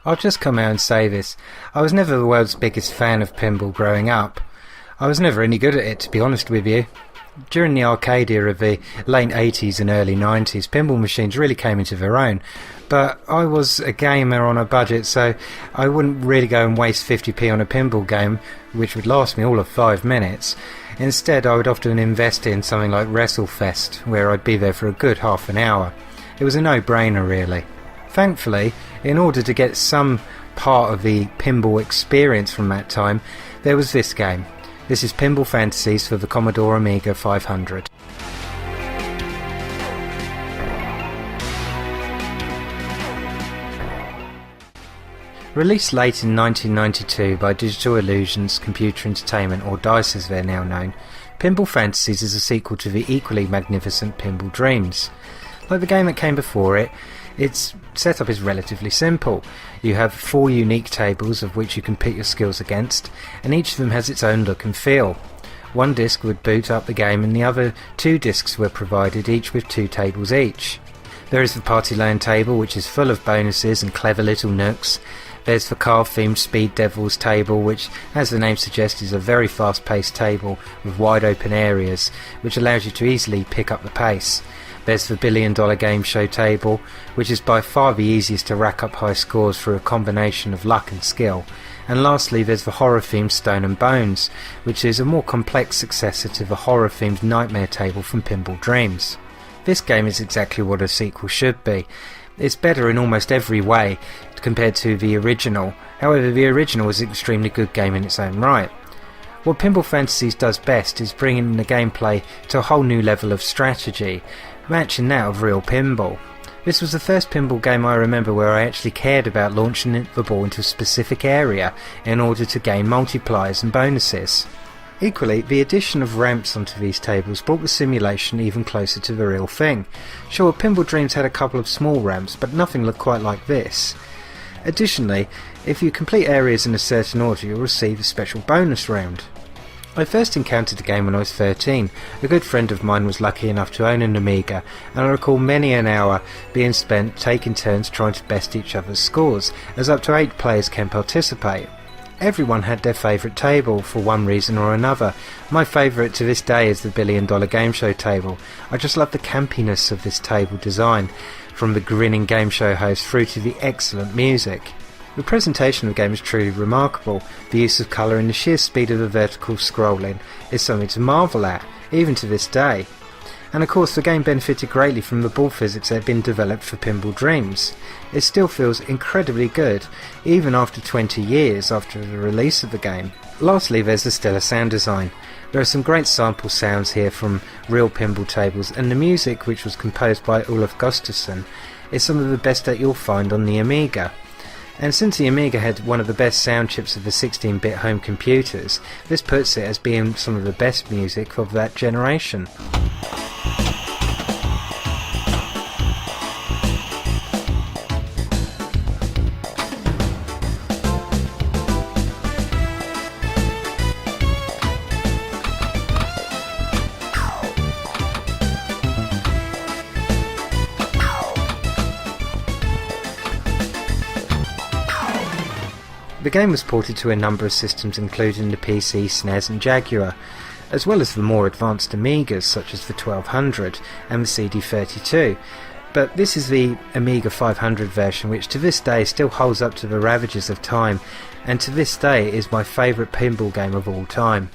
I'll just come out and say this. I was never the world's biggest fan of pinball growing up. I was never any good at it, to be honest with you. During the arcade era of the late 80s and early 90s, pinball machines really came into their own. But I was a gamer on a budget, so I wouldn't really go and waste 50p on a pinball game, which would last me all of 5 minutes. Instead, I would often invest in something like WrestleFest, where I'd be there for a good half an hour. It was a no-brainer, really. Thankfully, in order to get some part of the pinball experience from that time, there was this game. This is Pinball Fantasies for the Commodore Amiga 500. Released late in 1992 by Digital Illusions Computer Entertainment, or DICE as they're now known, Pinball Fantasies is a sequel to the equally magnificent Pinball Dreams. Like the game that came before it, its setup is relatively simple. You have 4 unique tables of which you can pit your skills against, and each of them has its own look and feel. One disc would boot up the game and the other 2 discs were provided, each with 2 tables each. There is the Party Lane table, which is full of bonuses and clever little nooks. There's the car-themed Speed Devils table, which, as the name suggests, is a very fast-paced table with wide open areas, which allows you to easily pick up the pace. There's the $1 Billion Game Show table, which is by far the easiest to rack up high scores through a combination of luck and skill. And lastly, there's the horror-themed Stone and Bones, which is a more complex successor to the horror-themed Nightmare table from Pinball Dreams. This game is exactly what a sequel should be. It's better in almost every way compared to the original. However, the original is an extremely good game in its own right. What Pinball Fantasies does best is bringing the gameplay to a whole new level of strategy, matching that of real pinball. This was the first pinball game I remember where I actually cared about launching the ball into a specific area in order to gain multipliers and bonuses. Equally, the addition of ramps onto these tables brought the simulation even closer to the real thing. Sure, Pinball Dreams had a couple of small ramps, but nothing looked quite like this. Additionally, if you complete areas in a certain order, you'll receive a special bonus round. I first encountered the game when I was 13. A good friend of mine was lucky enough to own an Amiga, and I recall many an hour being spent taking turns trying to best each other's scores, as up to 8 players can participate. Everyone had their favourite table for one reason or another. My favourite to this day is the $1 Billion Game Show table. I just love the campiness of this table design, from the grinning game show host through to the excellent music. The presentation of the game is truly remarkable. The use of colour and the sheer speed of the vertical scrolling is something to marvel at, even to this day. And of course the game benefited greatly from the ball physics that had been developed for Pinball Dreams. It still feels incredibly good, even after 20 years after the release of the game. Lastly, there's the stellar sound design. There are some great sample sounds here from real pinball tables, and the music, which was composed by Olaf Gustafsson, is some of the best that you'll find on the Amiga. And since the Amiga had one of the best sound chips of the 16-bit home computers, this puts it as being some of the best music of that generation. The game was ported to a number of systems including the PC, SNES and Jaguar, as well as the more advanced Amigas such as the 1200 and the CD32. But this is the Amiga 500 version, which to this day still holds up to the ravages of time, and to this day is my favourite pinball game of all time.